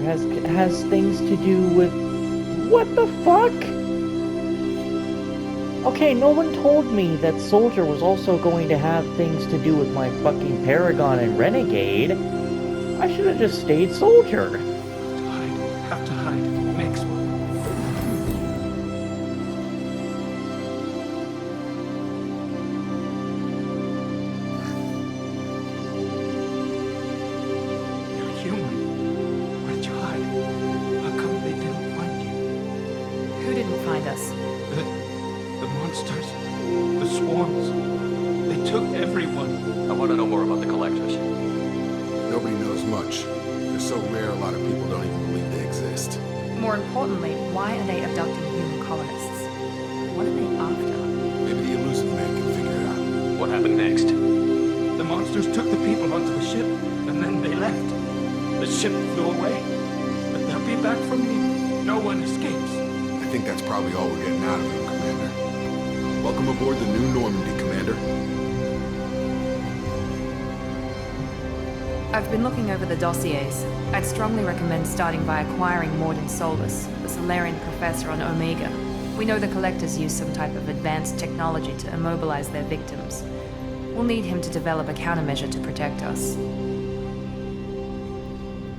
has things to do with what the fuck? Okay, no one told me that Soldier was also going to have things to do with my fucking Paragon and Renegade. I should have just stayed Soldier. Have to hide. Mix. You're human. Where'd you hide? How come they didn't find you? Who didn't find us? The monsters. The swarms. They took everyone. I want to know more about the collectors. Nobody knows much. They're so rare, a lot of people don't even believe they exist. More importantly, why are they abducting human colonists? What are they after? Maybe the elusive man can figure it out. What happened next? The monsters took the people onto the ship, and then they left. The ship flew away. But they'll be back for me. No one escapes. I think that's probably all we're getting out of him, Commander. Welcome aboard the new Normandy, Commander. I've been looking over the dossiers. I'd strongly recommend starting by acquiring Morden Solus, the Solarian professor on Omega. We know the collectors use some type of advanced technology to immobilize their victims. We'll need him to develop a countermeasure to protect us.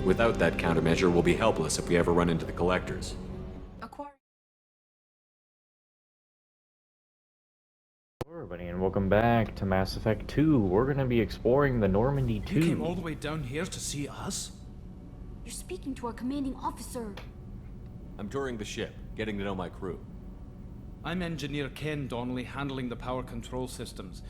Without that countermeasure, we'll be helpless if we ever run into the collectors. Hello everybody, and welcome back to Mass Effect 2. We're going to be exploring the Normandy 2. You came all the way down here to see us? You're speaking to our commanding officer. I'm touring the ship, getting to know my crew. I'm Engineer Ken Donnelly, handling the power control systems.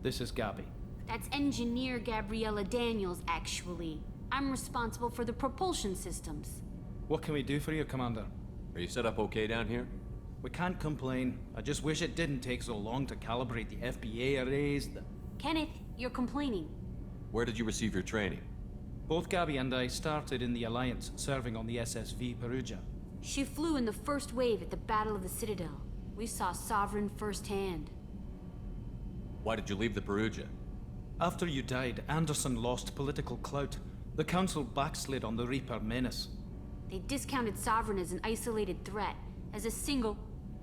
This is Gabby. That's Engineer Gabriella Daniels, actually. I'm responsible for the propulsion systems. What can we do for you, Commander? Are you set up okay down here? We can't complain. I just wish it didn't take so long to calibrate the FBA arrays. Kenneth, you're complaining. Where did you receive your training? Both Gabby and I started in the Alliance, serving on the SSV Perugia. She flew in the first wave at the Battle of the Citadel. We saw Sovereign firsthand. Why did you leave the Perugia? After you died, Anderson lost political clout. The Council backslid on the Reaper menace. They discounted Sovereign as an isolated threat, as a single...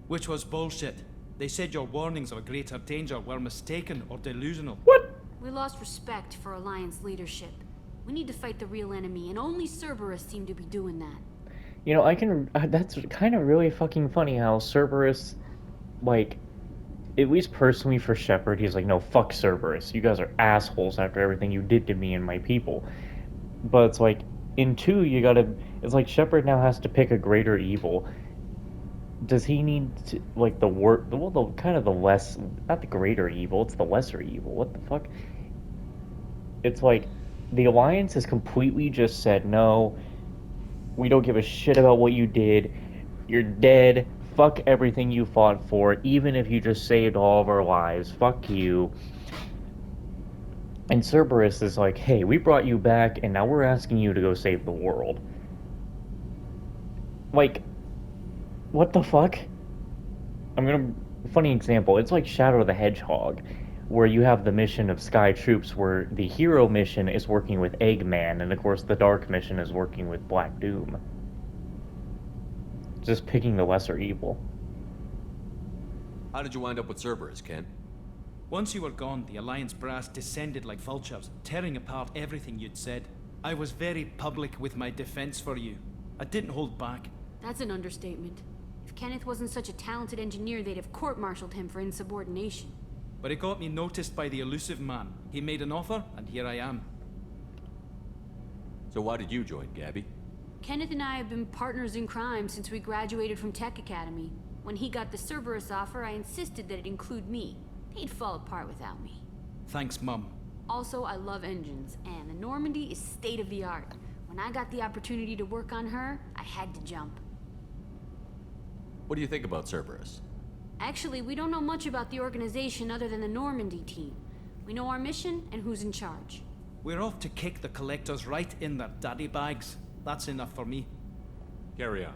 Which was bullshit. They said your warnings of a greater danger were mistaken or delusional. What? We lost respect for Alliance leadership. We need to fight the real enemy, and only Cerberus seemed to be doing that. You know, that's kind of really fucking funny how Cerberus, like, at least personally for Shepard, he's like, no, fuck Cerberus. You guys are assholes after everything you did to me and my people. But it's like, in 2, it's like Shepard now has to pick a greater evil. Does he need to, like, not the greater evil, it's the lesser evil. What the fuck? It's like, the Alliance has completely just said, no, we don't give a shit about what you did. You're dead. Fuck everything you fought for, even if you just saved all of our lives. Fuck you. And Cerberus is like, hey, we brought you back, and now we're asking you to go save the world. Like, what the fuck? Funny example, it's like Shadow the Hedgehog, where you have the mission of Sky Troops, where the hero mission is working with Eggman, and of course the Dark mission is working with Black Doom. Just picking the lesser evil. How did you wind up with Cerberus, Ken? Once you were gone, the Alliance brass descended like vultures, tearing apart everything you'd said. I was very public with my defense for you. I didn't hold back. That's an understatement. If Kenneth wasn't such a talented engineer, they'd have court-martialed him for insubordination. But it got me noticed by the elusive man. He made an offer, and here I am. So why did you join, Gabby? Kenneth and I have been partners in crime since we graduated from Tech Academy. When he got the Cerberus offer, I insisted that it include me. He'd fall apart without me. Thanks, Mum. Also, I love engines, and the Normandy is state-of-the-art. When I got the opportunity to work on her, I had to jump. What do you think about Cerberus? Actually, we don't know much about the organization other than the Normandy team. We know our mission and who's in charge. We're off to kick the collectors right in their daddy bags. That's enough for me. Carry on.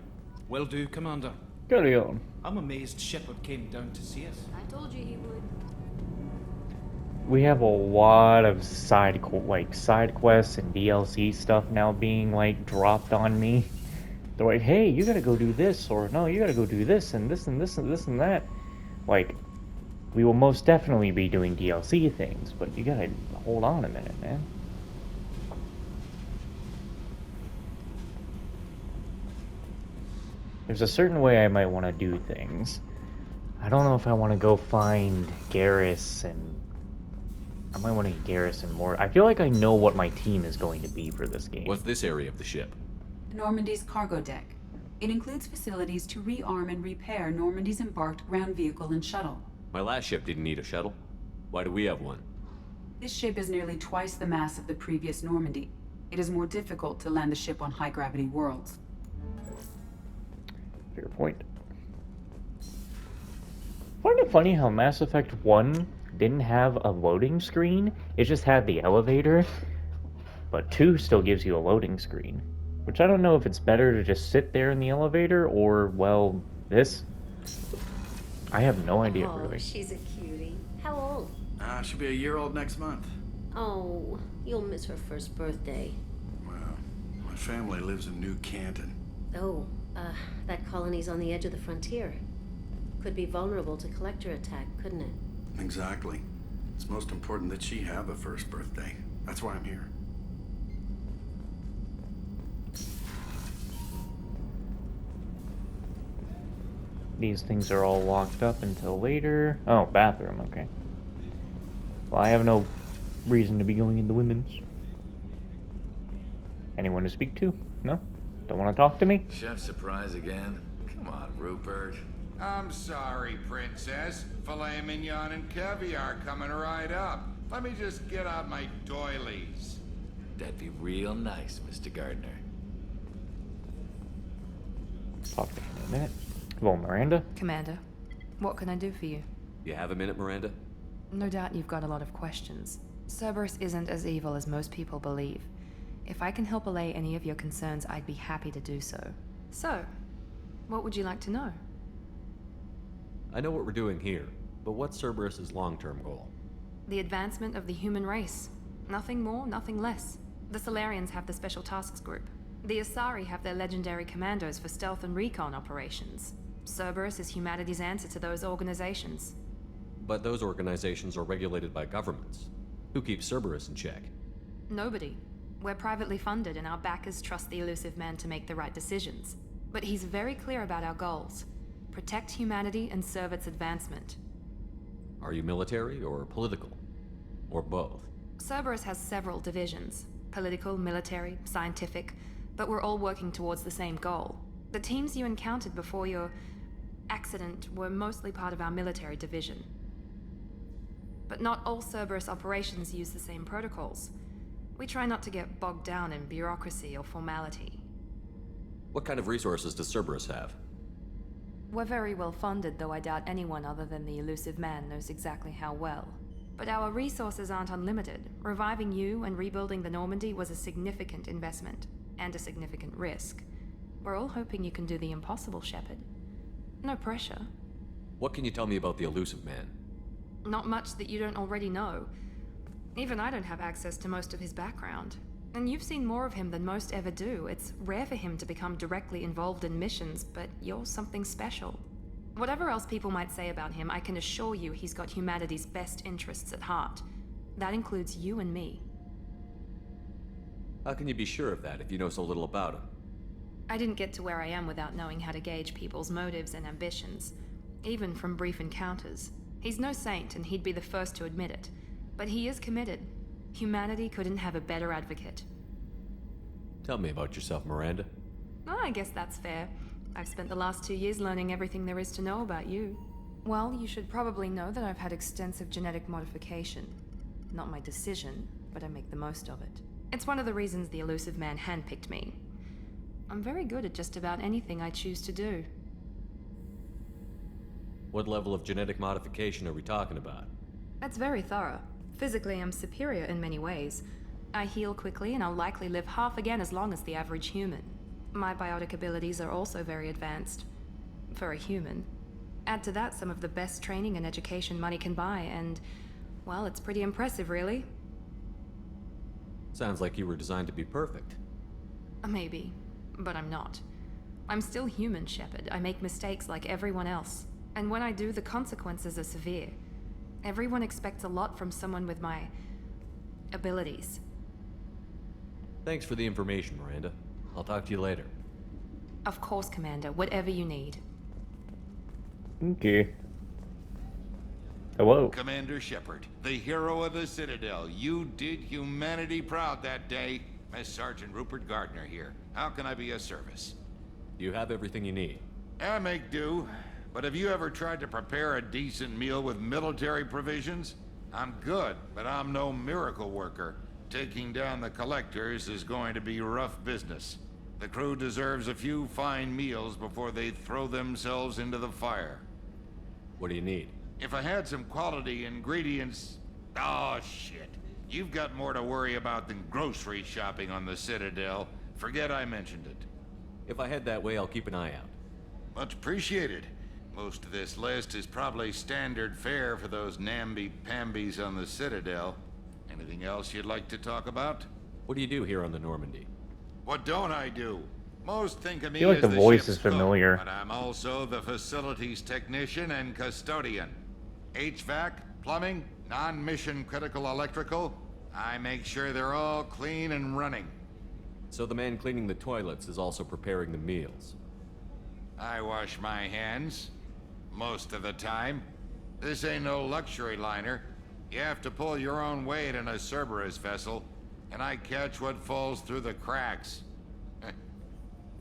Will do, Commander. Carry on. I'm amazed Shepard came down to see us. I told you he would. we have a lot of side quests and DLC stuff now being like dropped on me. They're like, hey, you gotta go do this, or no, you gotta go do this and this and this and this and that. Like, we will most definitely be doing DLC things, but you gotta hold on a minute, man. There's a certain way I might want to do things. I don't know if I want to go find Garrus and... I might want to get Garrus and more. I feel like I know what my team is going to be for this game. What's this area of the ship? Normandy's cargo deck. It includes facilities to rearm and repair Normandy's embarked ground vehicle and shuttle. My last ship didn't need a shuttle. Why do we have one? This ship is nearly twice the mass of the previous Normandy. It is more difficult to land the ship on high-gravity worlds. Fair point. Find it funny how Mass Effect 1 didn't have a loading screen, it just had the elevator, but 2 still gives you a loading screen. Which I don't know if it's better to just sit there in the elevator, or, well, this? I have no idea, really. She's a cutie. How old? She'll be a year old next month. Oh, you'll miss her first birthday. Well, my family lives in New Canton. Oh, that colony's on the edge of the frontier. Could be vulnerable to collector attack, couldn't it? Exactly. It's most important that she have a first birthday. That's why I'm here. These things are all locked up until later. Oh, bathroom, okay. Well, I have no reason to be going into women's. Anyone to speak to? No? Don't want to talk to me? Chef surprise again? Come on, Rupert. I'm sorry, Princess. Filet mignon and caviar coming right up. Let me just get out my doilies. That'd be real nice, Mr. Gardner. Talk to him in a minute. Well, Miranda? Commander, what can I do for you? You have a minute, Miranda? No doubt you've got a lot of questions. Cerberus isn't as evil as most people believe. If I can help allay any of your concerns, I'd be happy to do so. So, what would you like to know? I know what we're doing here, but what's Cerberus's long-term goal? The advancement of the human race. Nothing more, nothing less. The Solarians have the Special Tasks Group. The Asari have their legendary commandos for stealth and recon operations. Cerberus is humanity's answer to those organizations. But those organizations are regulated by governments. Who keeps Cerberus in check? Nobody. We're privately funded and our backers trust the elusive man to make the right decisions. But he's very clear about our goals. Protect humanity and serve its advancement. Are you military or political? Or both? Cerberus has several divisions. Political, military, scientific, but we're all working towards the same goal. The teams you encountered before your accident were mostly part of our military division. But not all Cerberus operations use the same protocols. We try not to get bogged down in bureaucracy or formality. What kind of resources does Cerberus have? We're very well funded, though I doubt anyone other than the elusive man knows exactly how well. But our resources aren't unlimited. Reviving you and rebuilding the Normandy was a significant investment, and a significant risk. We're all hoping you can do the impossible, Shepard. No pressure. What can you tell me about the elusive man? Not much that you don't already know. Even I don't have access to most of his background. And you've seen more of him than most ever do. It's rare for him to become directly involved in missions, but you're something special. Whatever else people might say about him, I can assure you he's got humanity's best interests at heart. That includes you and me. How can you be sure of that if you know so little about him? I didn't get to where I am without knowing how to gauge people's motives and ambitions, even from brief encounters. He's no saint, and he'd be the first to admit it. But he is committed. Humanity couldn't have a better advocate. Tell me about yourself, Miranda. Oh, I guess that's fair. I've spent the last 2 years learning everything there is to know about you. Well, you should probably know that I've had extensive genetic modification. Not my decision, but I make the most of it. It's one of the reasons the elusive man handpicked me. I'm very good at just about anything I choose to do. What level of genetic modification are we talking about? That's very thorough. Physically, I'm superior in many ways. I heal quickly, and I'll likely live half again as long as the average human. My biotic abilities are also very advanced. For a human. Add to that some of the best training and education money can buy, and Well, it's pretty impressive, really. Sounds like you were designed to be perfect. Maybe, but I'm not. I'm still human, Shepard. I make mistakes like everyone else. And when I do, the consequences are severe. Everyone expects a lot from someone with my abilities. Thanks for the information, Miranda. I'll talk to you later. Of course, Commander. Whatever you need. Okay. Hello. Commander Shepard, the hero of the Citadel. You did humanity proud that day. Miss Sergeant Rupert Gardner here. How can I be of service? You have everything you need. I make do. But have you ever tried to prepare a decent meal with military provisions? I'm good, but I'm no miracle worker. Taking down the collectors is going to be rough business. The crew deserves a few fine meals before they throw themselves into the fire. What do you need? If I had some quality ingredients... Oh, shit. You've got more to worry about than grocery shopping on the Citadel. Forget I mentioned it. If I head that way, I'll keep an eye out. Much appreciated. Most of this list is probably standard fare for those namby-pambies on the Citadel. Anything else you'd like to talk about? What do you do here on the Normandy? What don't I do? Most think of me I feel like as the the voice ship's is familiar. cook, but I'm also the facilities technician and custodian. HVAC, plumbing, non-mission critical electrical. I make sure they're all clean and running. So the man cleaning the toilets is also preparing the meals. I wash my hands. Most of the time. This ain't no luxury liner. You have to pull your own weight in a Cerberus vessel, and I catch what falls through the cracks.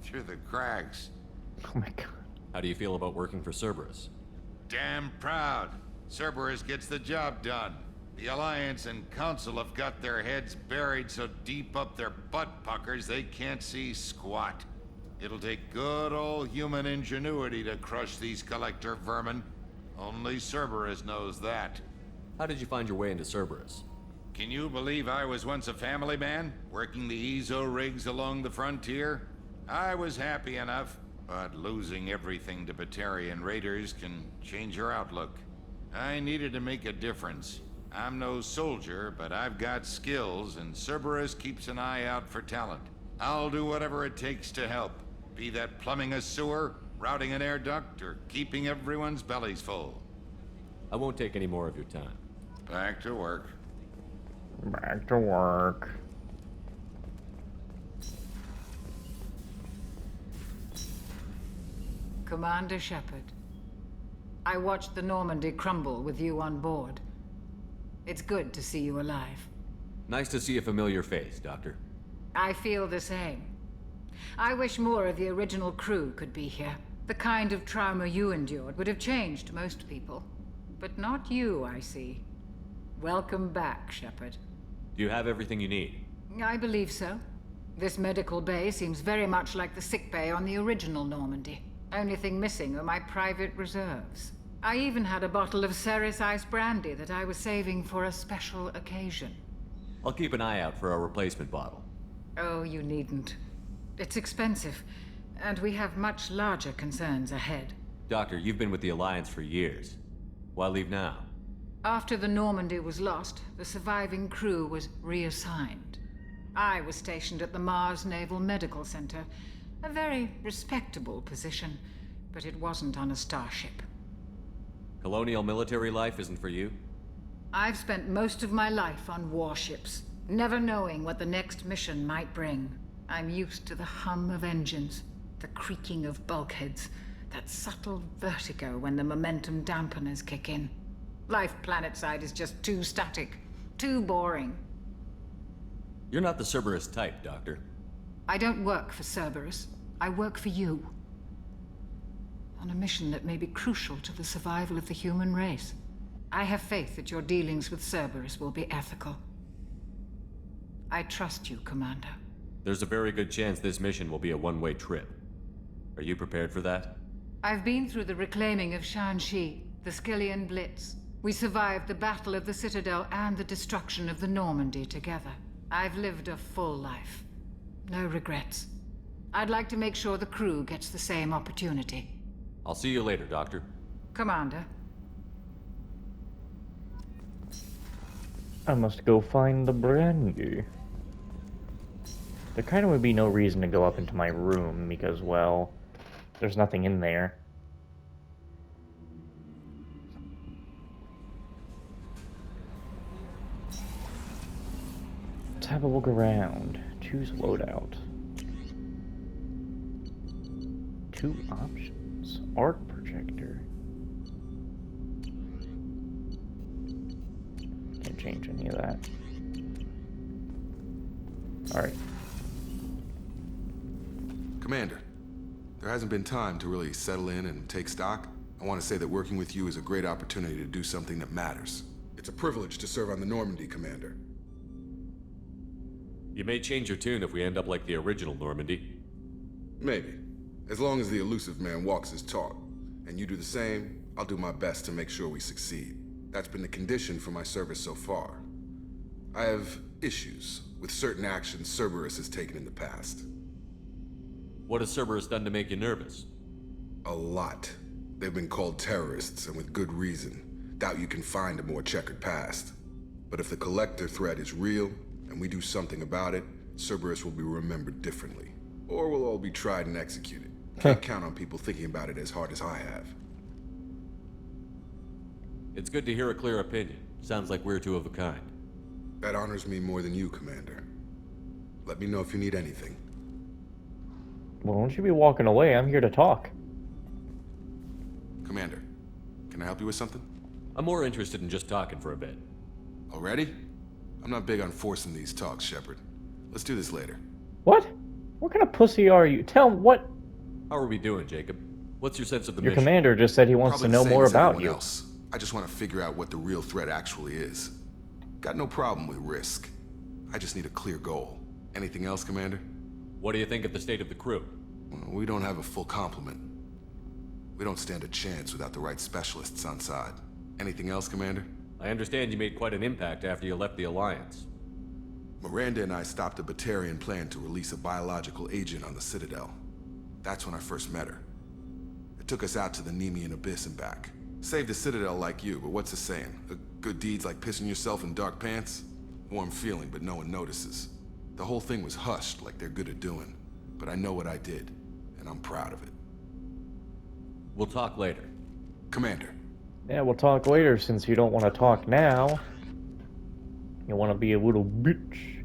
Through the cracks. Oh my god. How do you feel about working for Cerberus? Damn proud. Cerberus gets the job done. The Alliance and Council have got their heads buried so deep up their butt puckers they can't see squat. It'll take good old human ingenuity to crush these collector vermin. Only Cerberus knows that. How did you find your way into Cerberus? Can you believe I was once a family man, working the EZO rigs along the frontier? I was happy enough, but losing everything to Batarian raiders can change your outlook. I needed to make a difference. I'm no soldier, but I've got skills, and Cerberus keeps an eye out for talent. I'll do whatever it takes to help. Be that plumbing a sewer, routing an air duct, or keeping everyone's bellies full. I won't take any more of your time. Back to work. Back to work. Commander Shepard, I watched the Normandy crumble with you on board. It's good to see you alive. Nice to see a familiar face, Doctor. I feel the same. I wish more of the original crew could be here. The kind of trauma you endured would have changed most people. But not you, I see. Welcome back, Shepard. Do you have everything you need? I believe so. This medical bay seems very much like the sick bay on the original Normandy. Only thing missing are my private reserves. I even had a bottle of Ceres Ice Brandy that I was saving for a special occasion. I'll keep an eye out for a replacement bottle. Oh, you needn't. It's expensive, and we have much larger concerns ahead. Doctor, you've been with the Alliance for years. Why leave now? After the Normandy was lost, the surviving crew was reassigned. I was stationed at the Mars Naval Medical Center, a very respectable position, but it wasn't on a starship. Colonial military life isn't for you? I've spent most of my life on warships, never knowing what the next mission might bring. I'm used to the hum of engines, the creaking of bulkheads, that subtle vertigo when the momentum dampeners kick in. Life planetside is just too static, too boring. You're not the Cerberus type, Doctor. I don't work for Cerberus. I work for you. On a mission that may be crucial to the survival of the human race. I have faith that your dealings with Cerberus will be ethical. I trust you, Commander. There's a very good chance this mission will be a one-way trip. Are you prepared for that? I've been through the reclaiming of Shanxi, the Skillian Blitz. We survived the Battle of the Citadel and the destruction of the Normandy together. I've lived a full life. No regrets. I'd like to make sure the crew gets the same opportunity. I'll see you later, Doctor. Commander. I must go find the brandy. There kind of would be no reason to go up into my room because, well, there's nothing in there. Let's have a look around. Choose loadout. 2 options. Arc projector. Can't change any of that. Alright. Commander, there hasn't been time to really settle in and take stock. I want to say that working with you is a great opportunity to do something that matters. It's a privilege to serve on the Normandy, Commander. You may change your tune if we end up like the original Normandy. Maybe. As long as the elusive man walks his talk, and you do the same, I'll do my best to make sure we succeed. That's been the condition for my service so far. I have issues with certain actions Cerberus has taken in the past. What has Cerberus done to make you nervous? A lot. They've been called terrorists, and with good reason. Doubt you can find a more checkered past. But if the Collector threat is real, and we do something about it, Cerberus will be remembered differently. Or we'll all be tried and executed. Can't count on people thinking about it as hard as I have. It's good to hear a clear opinion. Sounds like we're two of a kind. That honors me more than you, Commander. Let me know if you need anything. Well, don't you be walking away. I'm here to talk. Commander, can I help you with something? I'm more interested in just talking for a bit. Already? I'm not big on forcing these talks, Shepard. Let's do this later. What? What kind of pussy are you? Tell him what... How are we doing, Jacob? What's your sense of the Your mission? commander just said he wants Probably to know the same more as about everyone you. else. I just want to figure out what the real threat actually is. Got no problem with risk. I just need a clear goal. Anything else, Commander? What do you think of the state of the crew? Well, we don't have a full complement. We don't stand a chance without the right specialists on side. Anything else, Commander? I understand you made quite an impact after you left the Alliance. Miranda and I stopped a Batarian plan to release a biological agent on the Citadel. That's when I first met her. It took us out to the Nemean Abyss and back. Saved the Citadel like you, but what's the saying? A good deed's like pissing yourself in dark pants? Warm feeling, but no one notices. The whole thing was hushed like they're good at doing. But I know what I did, and I'm proud of it. We'll talk later. Commander. Yeah, we'll talk later since you don't want to talk now. You want to be a little bitch.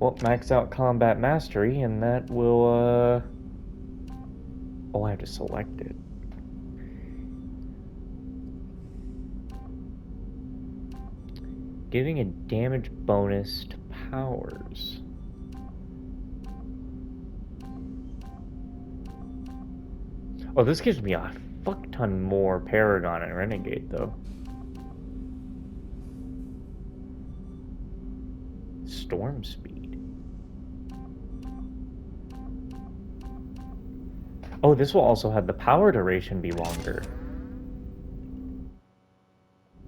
Well, max out combat mastery, and that will, oh, I have to select it. Giving a damage bonus to powers. Oh, this gives me a fuck ton more Paragon and Renegade, though. Storm speed. Oh, this will also have the power duration be longer.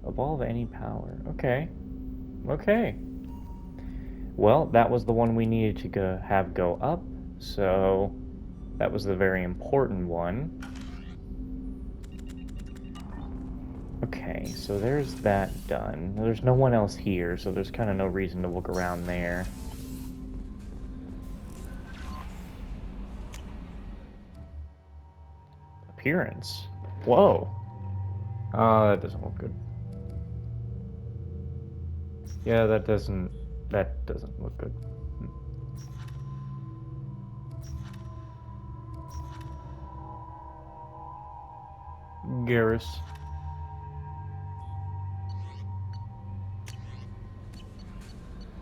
Evolve any power. Okay. Okay. Well, that was the one we needed to have go up, so that was the very important one. Okay, so there's that done. There's no one else here, so there's kind of no reason to look around there. Appearance. Whoa. That doesn't look good. Yeah, that doesn't look good. Garrus.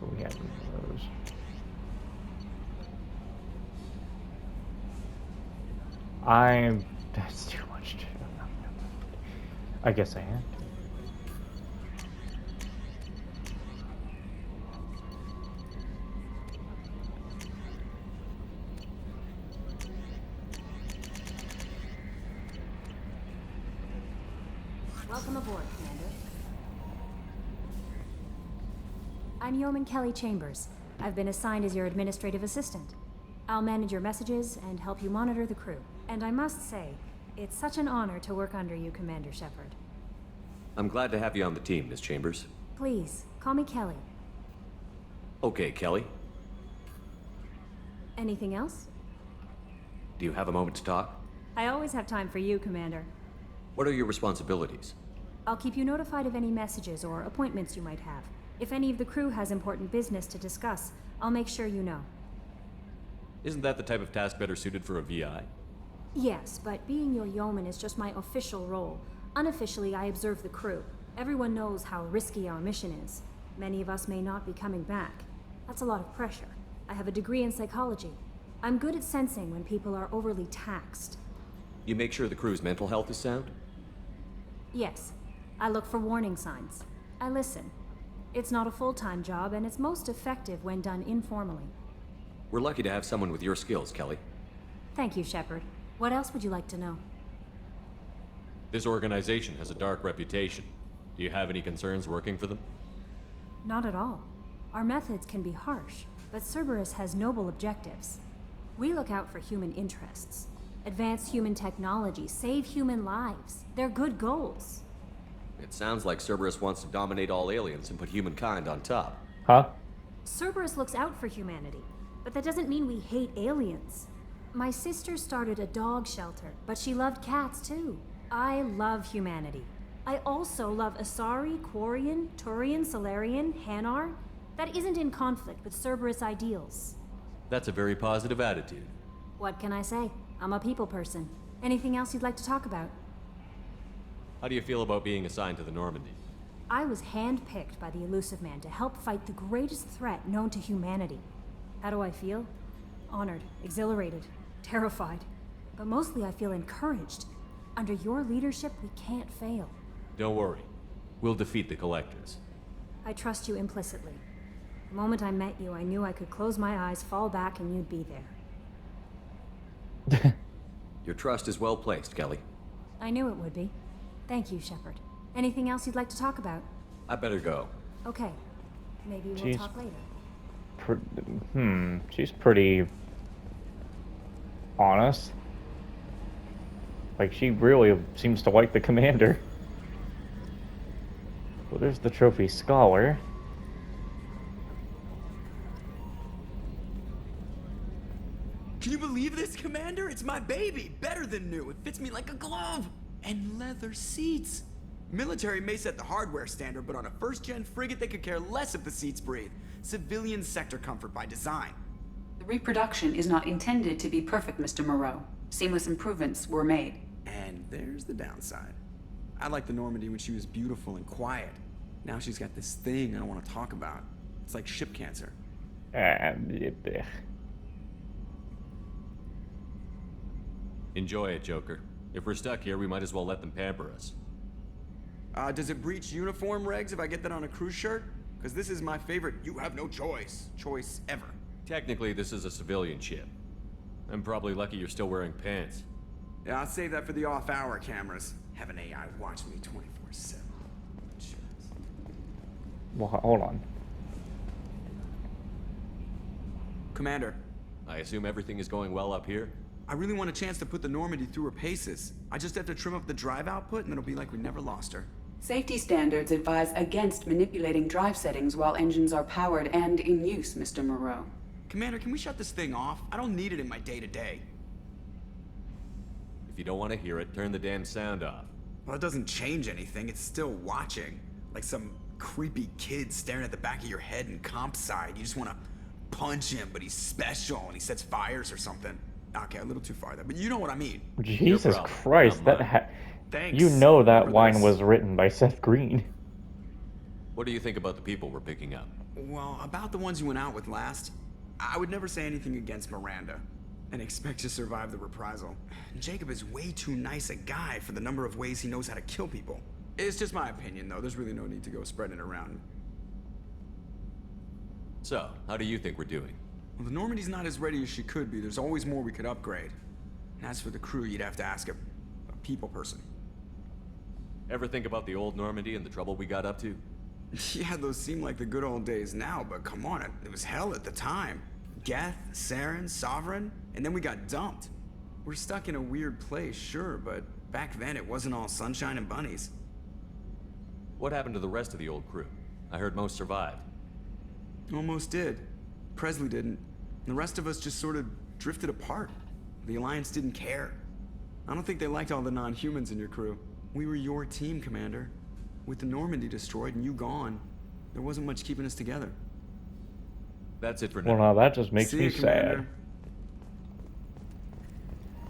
Oh, we had one of those. That's too much. I guess I have to. Welcome aboard, Commander. I'm Yeoman Kelly Chambers. I've been assigned as your administrative assistant. I'll manage your messages and help you monitor the crew. And I must say, it's such an honor to work under you, Commander Shepard. I'm glad to have you on the team, Miss Chambers. Please, Call me Kelly. Okay, Kelly. Anything else? Do you have a moment to talk? I always have time for you, Commander. What are your responsibilities? I'll keep you notified of any messages or appointments you might have. If any of the crew has important business to discuss, I'll make sure you know. Isn't that the type of task better suited for a VI? Yes, but being your yeoman is just my official role. Unofficially, I observe the crew. Everyone knows how risky our mission is. Many of us may not be coming back. That's a lot of pressure. I have a degree in psychology. I'm good at sensing when people are overly taxed. You make sure the crew's mental health is sound? Yes, I look for warning signs. I listen. It's not a full-time job, and it's most effective when done informally. We're lucky to have someone with your skills, Kelly. Thank you, Shepard. What else would you like to know? This organization has a dark reputation. Do you have any concerns working for them? Not at all. Our methods can be harsh, but Cerberus has noble objectives. We look out for human interests. Advance human technology, save human lives. They're good goals. It sounds like Cerberus wants to dominate all aliens and put humankind on top. Huh? Cerberus looks out for humanity, but that doesn't mean we hate aliens. My sister started a dog shelter, but she loved cats too. I love humanity. I also love Asari, Quarian, Turian, Solarian, Hanar. That isn't in conflict with Cerberus ideals. That's a very positive attitude. What can I say? I'm a people person. Anything else you'd like to talk about? How do you feel about being assigned to the Normandy? I was handpicked by the Elusive Man to help fight the greatest threat known to humanity. How do I feel? Honored, exhilarated, terrified. But mostly I feel encouraged. Under your leadership, we can't fail. Don't worry. We'll defeat the Collectors. I trust you implicitly. The moment I met you, I knew I could close my eyes, fall back, and you'd be there. Your trust is well placed, Kelly. I knew it would be. Thank you, Shepard. Anything else you'd like to talk about? I better go. Okay. Maybe we'll Jeez. talk later. She's pretty honest. Like, she really seems to like the commander. Well, there's the trophy scholar. Can you believe this, Commander? It's my baby! Better than new. It fits me like a glove! And leather seats. Military may set the hardware standard, but on a first-gen frigate, they could care less if the seats breathe. Civilian sector comfort by design. The reproduction is not intended to be perfect, Mr. Moreau. Seamless improvements were made. And there's the downside. I liked the Normandy when she was beautiful and quiet. Now she's got this thing I don't want to talk about. It's like ship cancer. Enjoy it, Joker. If we're stuck here, we might as well let them pamper us. Does it breach uniform regs if I get that on a cruise shirt? Because this is my favorite you have no choice ever. Technically, this is a civilian ship. I'm probably lucky you're still wearing pants. Yeah, I'll save that for the off-hour cameras. Have an AI watch me 24/7. Well, hold on. Commander. I assume everything is going well up here? I really want a chance to put the Normandy through her paces. I just have to trim up the drive output and it'll be like we never lost her. Safety standards advise against manipulating drive settings while engines are powered and in use, Mr. Moreau. Commander, can we shut this thing off? I don't need it in my day-to-day. If you don't want to hear it, turn the damn sound off. Well, it doesn't change anything. It's still watching. Like some creepy kid staring at the back of your head in comp side. You just want to punch him, but he's special and he sets fires or something. Okay, a little too far there, but you know what I mean. Jesus Christ, Thanks. you know that line was written by Seth Green. What do you think about the people we're picking up? Well, about the ones you went out with last, I would never say anything against Miranda and expect to survive the reprisal. Jacob is way too nice a guy for the number of ways he knows how to kill people. It's just my opinion, though. There's really no need to go spreading it around. So, how do you think we're doing? Well, the Normandy's not as ready as she could be. There's always more we could upgrade. And as for the crew, you'd have to ask a people person. Ever think about the old Normandy and the trouble we got up to? Yeah, those seem like the good old days now, but come on, it was hell at the time. Geth, Saren, Sovereign, and then we got dumped. We're stuck in a weird place, sure, but back then it wasn't all sunshine and bunnies. What happened to the rest of the old crew? I heard most survived. Almost did. Presley didn't. The rest of us just sort of drifted apart. The Alliance didn't care. I don't think they liked all the non-humans in your crew. We were your team, Commander. With the Normandy destroyed and you gone, there wasn't much keeping us together. That's it for now. Well, now that just makes See me you, Commander. sad.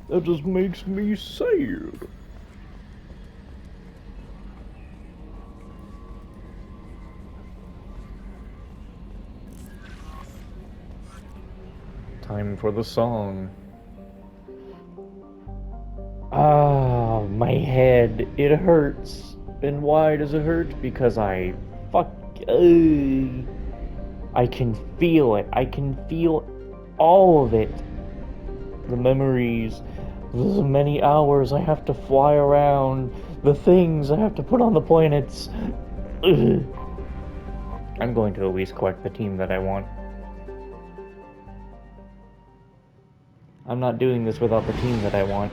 That just makes me sad. Time for the song. Ah, my head. It hurts. And why does it hurt? Because I can feel it. I can feel all of it. The memories, the many hours I have to fly around, the things I have to put on the planets. Ugh. I'm going to at least collect the team that I want. I'm not doing this without the team that I want.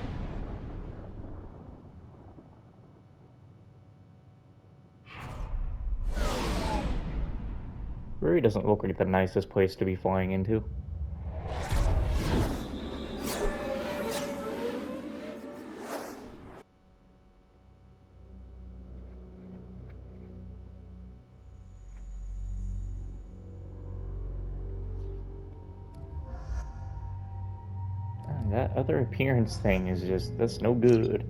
Really doesn't look like the nicest place to be flying into. That other appearance thing is just, that's no good.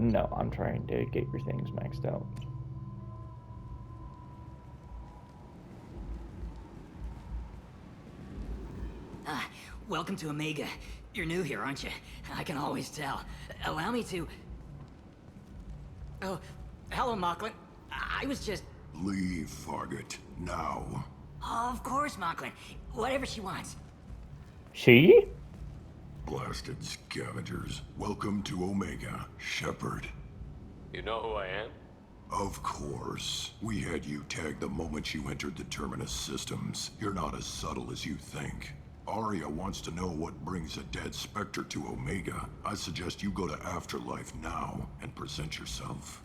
No, I'm trying to get your things maxed out. Welcome to Omega. You're new here, aren't you? I can always tell. Allow me to... Oh, hello, Mocklin. I was just... Leave, Fargate. Now. Of course, Mocklin. Whatever she wants. She? Blasted scavengers. Welcome to Omega, Shepard. You know who I am? Of course. We had you tagged the moment you entered the Terminus systems. You're not as subtle as you think. Arya wants to know what brings a dead Spectre to Omega. I suggest you go to Afterlife now and present yourself.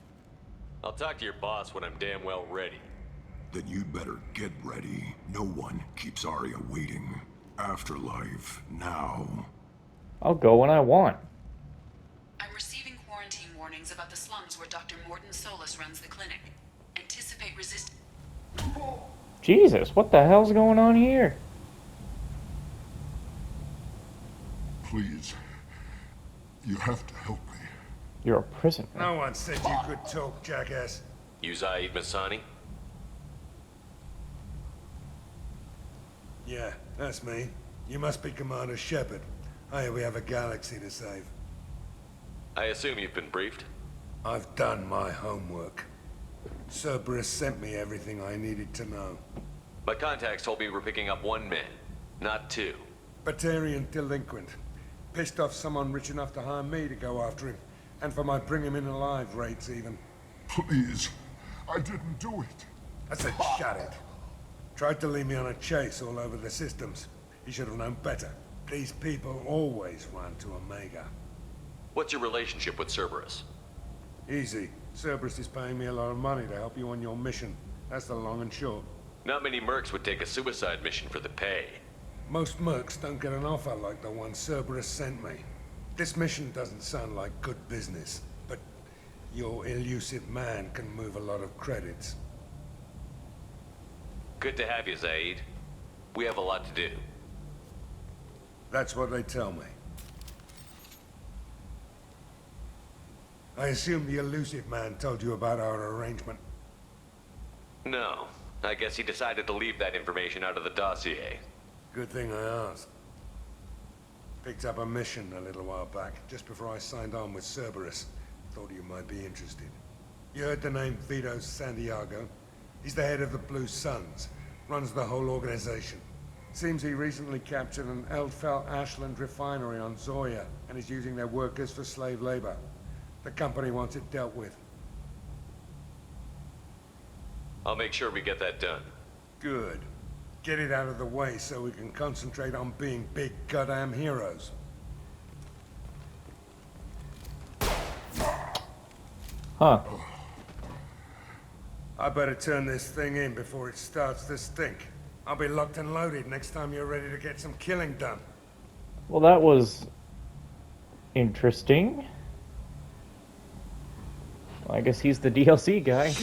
I'll talk to your boss when I'm damn well ready. Then you'd better get ready. No one keeps Arya waiting. Afterlife now. I'll go when I want. I'm receiving quarantine warnings about the slums where Dr. Mordin Solus runs the clinic. Anticipate resistance. Jesus, what the hell's going on here? Please. You have to help me. You're a prisoner. No one said you could talk, jackass. You Zaid Masani? Yeah, that's me. You must be Commander Shepard. I hear we have a galaxy to save. I assume you've been briefed? I've done my homework. Cerberus sent me everything I needed to know. My contacts told me we're picking up one man, not two. Batarian delinquent. Pissed off someone rich enough to hire me to go after him. And for my bring him in alive rates, even. Please. I didn't do it. I said shut it. Tried to lead me on a chase all over the systems. He should have known better. These people always run to Omega. What's your relationship with Cerberus? Easy. Cerberus is paying me a lot of money to help you on your mission. That's the long and short. Not many mercs would take a suicide mission for the pay. Most mercs don't get an offer like the one Cerberus sent me. This mission doesn't sound like good business, but your elusive man can move a lot of credits. Good to have you, Zaid. We have a lot to do. That's what they tell me. I assume the elusive man told you about our arrangement. No. I guess he decided to leave that information out of the dossier. Good thing I asked. Picked up a mission a little while back, just before I signed on with Cerberus. Thought you might be interested. You heard the name Vito Santiago? He's the head of the Blue Suns. Runs the whole organization. Seems he recently captured an Eldfell Ashland refinery on Zoya and is using their workers for slave labor. The company wants it dealt with. I'll make sure we get that done. Good. Get it out of the way so we can concentrate on being big goddamn heroes. Huh. I better turn this thing in before it starts to stink. I'll be locked and loaded next time you're ready to get some killing done. Well, that was interesting. Well, I guess he's the DLC guy.